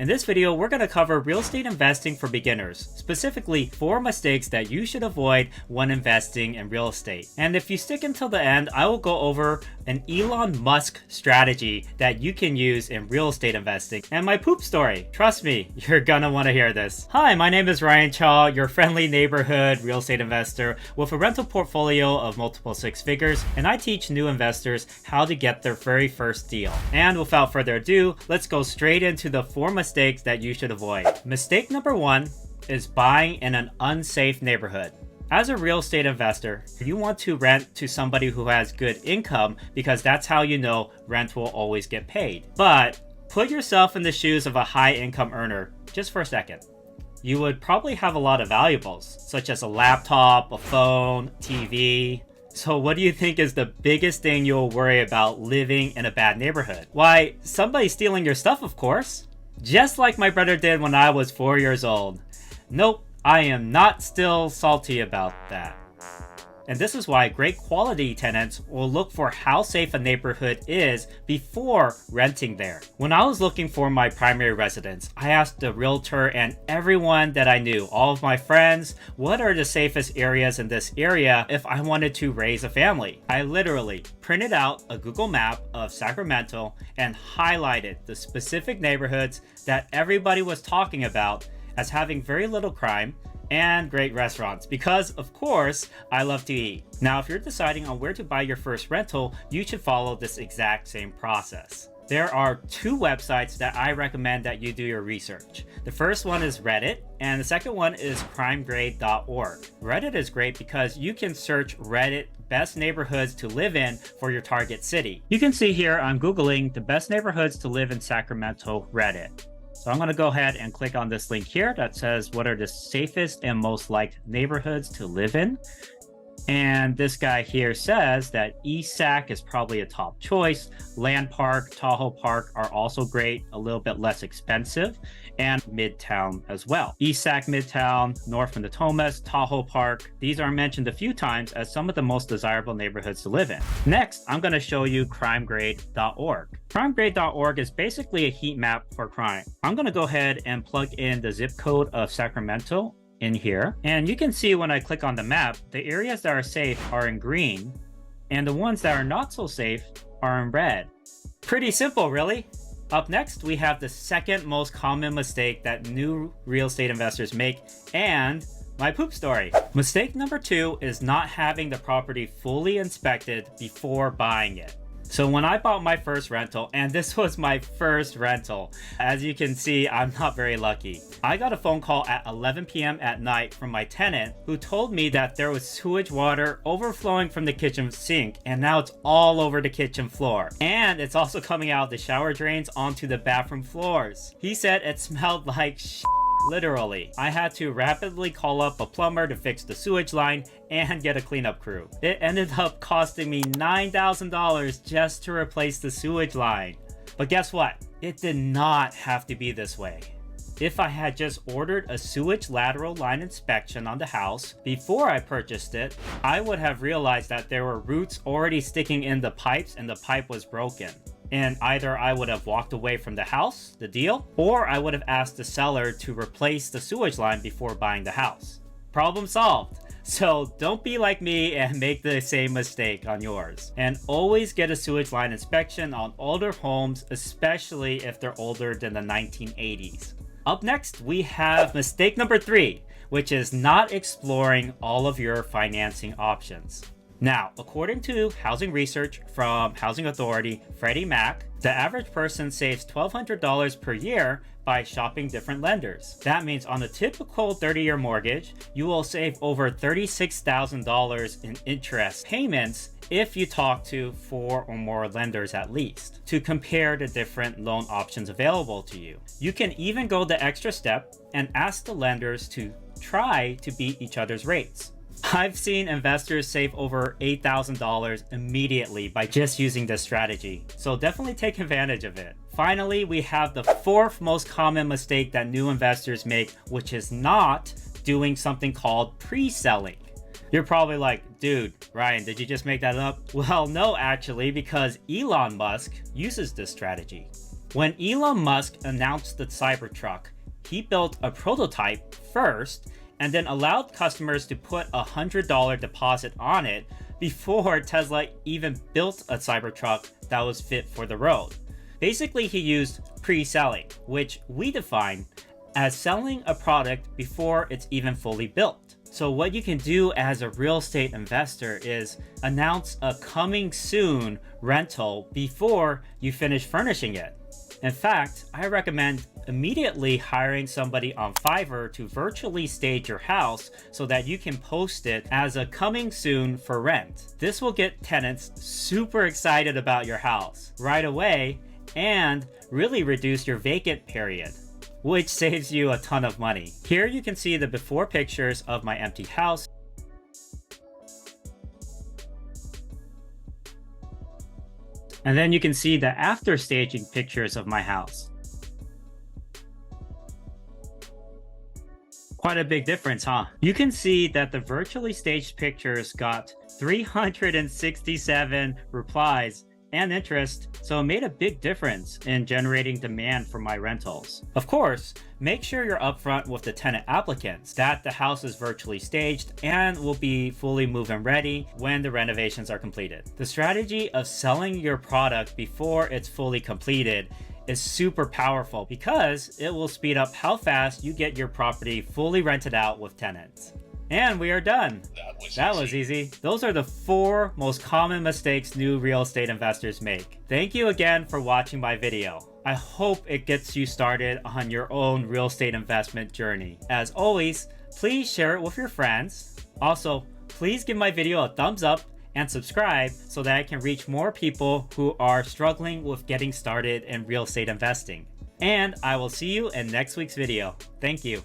In this video, we're going to cover real estate investing for beginners, specifically 4 mistakes that you should avoid when investing in real estate. And if you stick until the end, I will go over an Elon Musk strategy that you can use in real estate investing and my poop story. Trust me, you're gonna want to hear this. Hi, my name is Ryan Chaw, your friendly neighborhood real estate investor with a rental portfolio of multiple 6 figures, and I teach new investors how to get their very first deal. And without further ado, let's go straight into the 4 mistakes that you should avoid. Mistake number 1 is buying in an unsafe neighborhood. As a real estate investor, you want to rent to somebody who has good income because that's how you know rent will always get paid. But put yourself in the shoes of a high income earner just for a second. You would probably have a lot of valuables, such as a laptop, a phone, TV. So what do you think is the biggest thing you'll worry about living in a bad neighborhood? Why, somebody stealing your stuff, of course. Just like my brother did when I was 4 years old. Nope, I am not still salty about that. And this is why great quality tenants will look for how safe a neighborhood is before renting there. When I was looking for my primary residence, I asked the realtor and everyone that I knew, all of my friends, what are the safest areas in this area if I wanted to raise a family. I literally printed out a Google map of Sacramento and highlighted the specific neighborhoods that everybody was talking about as having very little crime and great restaurants because, of course, I love to eat. Now, if you're deciding on where to buy your first rental, you should follow this exact same process. There are 2 websites that I recommend that you do your research. The first one is Reddit, and the second one is crimegrade.org. Reddit is great because you can search Reddit best neighborhoods to live in for your target city. You can see here I'm Googling the best neighborhoods to live in Sacramento Reddit. So I'm going to go ahead and click on this link here that says what are the safest and most liked neighborhoods to live in. And this guy here says that East Sac is probably a top choice. Land Park, Tahoe Park are also great, a little bit less expensive, and Midtown as well. East Sac, Midtown, North Natomas, Tahoe Park. These are mentioned a few times as some of the most desirable neighborhoods to live in. Next, I'm going to show you crimegrade.org. Crimegrade.org is basically a heat map for crime. I'm going to go ahead and plug in the zip code of Sacramento in here. And you can see when I click on the map, the areas that are safe are in green, and the ones that are not so safe are in red. Pretty simple, really. Up next, we have the second most common mistake that new real estate investors make, and my poop story. Mistake number 2 is not having the property fully inspected before buying it. So when I bought my first rental, and this was my first rental, as you can see, I'm not very lucky. I got a phone call at 11 p.m. at night from my tenant who told me that there was sewage water overflowing from the kitchen sink, and now it's all over the kitchen floor. And it's also coming out of the shower drains onto the bathroom floors. He said it smelled like shit. Literally, I had to rapidly call up a plumber to fix the sewage line and get a cleanup crew. It ended up costing me $9,000 just to replace the sewage line. But guess what? It did not have to be this way. If I had just ordered a sewage lateral line inspection on the house before I purchased it, I would have realized that there were roots already sticking in the pipes and the pipe was broken. And either I would have walked away from the house, the deal, or I would have asked the seller to replace the sewage line before buying the house. Problem solved. So don't be like me and make the same mistake on yours. And always get a sewage line inspection on older homes, especially if they're older than the 1980s. Up next, we have mistake number 3, which is not exploring all of your financing options. Now, according to housing research from Housing Authority, Freddie Mac, the average person saves $1,200 per year by shopping different lenders. That means on a typical 30-year mortgage, you will save over $36,000 in interest payments if you talk to 4 or more lenders at least, to compare the different loan options available to you. You can even go the extra step and ask the lenders to try to beat each other's rates. I've seen investors save over $8,000 immediately by just using this strategy, so definitely take advantage of it. Finally, we have the 4th most common mistake that new investors make, which is not doing something called pre-selling. You're probably like, dude, Ryan, did you just make that up? Well, no, actually, because Elon Musk uses this strategy. When Elon Musk announced the Cybertruck, he built a prototype first and then allowed customers to put a $100 deposit on it before Tesla even built a Cybertruck that was fit for the road. Basically, he used pre-selling, which we define as selling a product before it's even fully built. So what you can do as a real estate investor is announce a coming soon rental before you finish furnishing it. In fact, I recommend immediately hiring somebody on Fiverr to virtually stage your house so that you can post it as a coming soon for rent. This will get tenants super excited about your house right away and really reduce your vacant period, which saves you a ton of money. Here you can see the before pictures of my empty house. And then you can see the after staging pictures of my house. Quite a big difference, huh? You can see that the virtually staged pictures got 367 replies and interest, so it made a big difference in generating demand for my rentals. Of course, make sure you're upfront with the tenant applicants that the house is virtually staged and will be fully move-in ready when the renovations are completed. The strategy of selling your product before it's fully completed is super powerful because it will speed up how fast you get your property fully rented out with tenants. And we are done. That was easy. Those are the 4 most common mistakes new real estate investors make. Thank you again for watching my video. I hope it gets you started on your own real estate investment journey. As always, please share it with your friends. Also, please give my video a thumbs up and subscribe so that I can reach more people who are struggling with getting started in real estate investing. And I will see you in next week's video. Thank you.